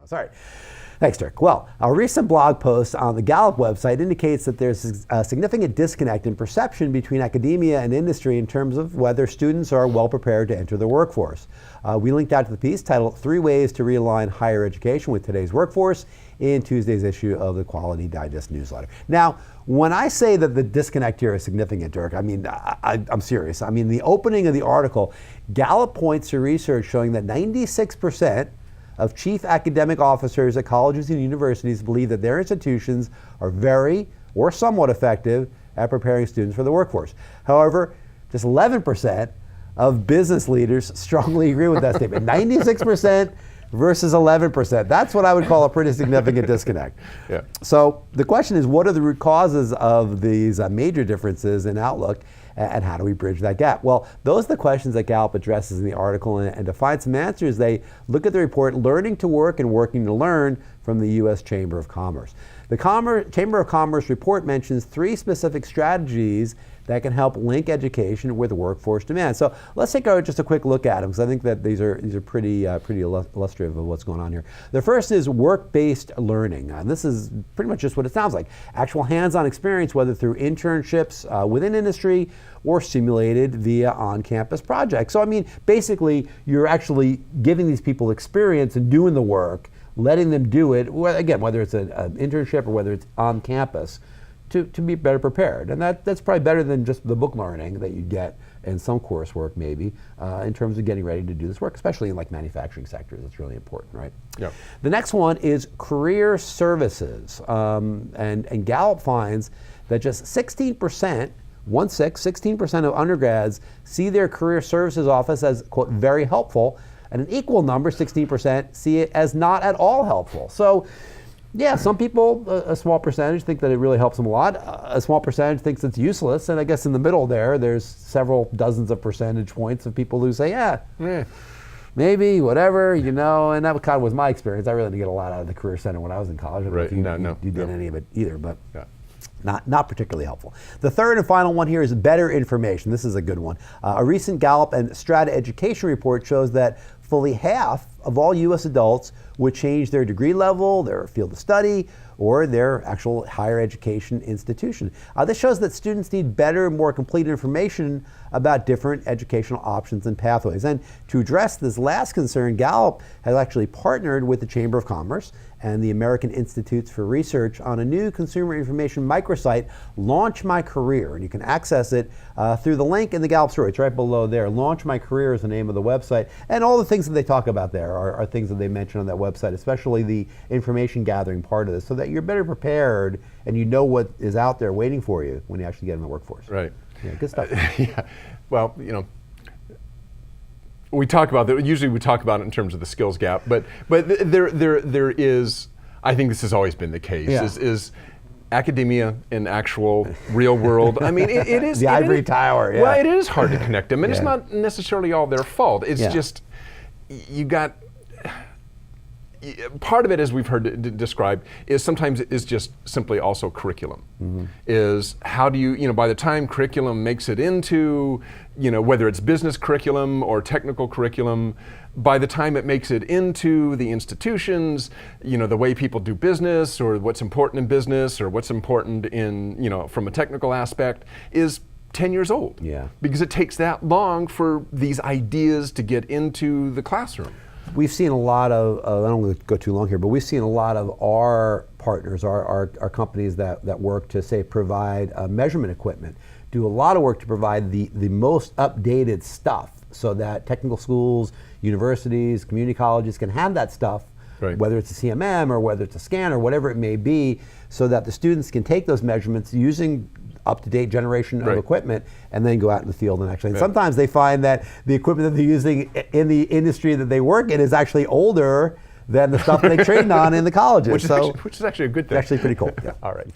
Sorry. Thanks, Dirk. Well, a recent blog post on the Gallup website indicates that there's a significant disconnect in perception between academia and industry in terms of whether students are well prepared to enter the workforce. We linked out to the piece titled 3 Ways to Realign Higher Education with Today's Workforce in Tuesday's issue of the Quality Digest newsletter. Now, when I say that the disconnect here is significant, Dirk, I mean, I'm serious. I mean, the opening of the article, Gallup points to research showing that 96% of chief academic officers at colleges and universities believe that their institutions are very or somewhat effective at preparing students for the workforce. However, just 11% of business leaders strongly agree with that statement. 96% versus 11%. That's what I would call a pretty significant disconnect. Yeah. So the question is, what are the root causes of these major differences in outlook, and how do we bridge that gap? Well, those are the questions that Gallup addresses in the article, and to find some answers, they look at the report, Learning to Work and Working to Learn, from the U.S. Chamber of Commerce. The Chamber of Commerce report mentions 3 specific strategies that can help link education with workforce demand. So let's take just a quick look at them, because I think that these are pretty illustrative of what's going on here. The first is work-based learning. This is pretty much just what it sounds like. Actual hands-on experience, whether through internships within industry or simulated via on-campus projects. So I mean, basically, you're actually giving these people experience and doing the work, letting them do it, again, whether it's an internship or whether it's on campus, to be better prepared. And that's probably better than just the book learning that you get in some coursework maybe, in terms of getting ready to do this work, especially in like manufacturing sectors. It's really important, right? Yep. The next one is career services. And Gallup finds that just 16%, 16% of undergrads see their career services office as, quote, very helpful, and an equal number, 16%, see it as not at all helpful. So, yeah, some people, a small percentage, think that it really helps them a lot. A small percentage thinks it's useless, and I guess in the middle there's several dozens of percentage points of people who say, maybe, whatever, and that kind of was my experience. I really didn't get a lot out of the Career Center when I was in college. I don't know if you did any of it either, but not particularly helpful. The third and final one here is better information. This is a good one. A recent Gallup and Strata education report shows that fully half of all U.S. adults would change their degree level, their field of study, or their actual higher education institution. This shows that students need better, more complete information about different educational options and pathways. And to address this last concern, Gallup has actually partnered with the Chamber of Commerce and the American Institutes for Research on a new consumer information microsite, Launch My Career. And you can access it through the link in the Gallup story. It's right below there. Launch My Career is the name of the website. And all the things that they talk about there are things that they mention on that website, especially the information gathering part of this, so that you're better prepared and you know what is out there waiting for you when you actually get in the workforce. Right. Yeah, good stuff. Well, we talk about that. Usually, we talk about it in terms of the skills gap, but there is. I think this has always been the case. Yeah. Is academia and actual real world. I mean, it is the ivory tower. Yeah. Well, it is hard to connect them, and it's not necessarily all their fault. It's just you got. Part of it, as we've heard it described, is sometimes it is just simply also curriculum. Mm-hmm. Is how do you, by the time curriculum makes it into, whether it's business curriculum or technical curriculum, by the time it makes it into the institutions, the way people do business or what's important in business or what's important in, from a technical aspect is 10 years old. Yeah. Because it takes that long for these ideas to get into the classroom. We've seen a lot of, I don't want to go too long here, but we've seen a lot of our partners, our companies that work to, say, provide measurement equipment, do a lot of work to provide the most updated stuff so that technical schools, universities, community colleges can have that stuff, right, whether it's a CMM or whether it's a scan or whatever it may be, so that the students can take those measurements using up-to-date generation of equipment and then go out in the field and actually, and sometimes they find that the equipment that they're using in the industry that they work in is actually older than the stuff they trained on in the colleges. Which is actually a good thing. It's actually pretty cool. Yeah. All right.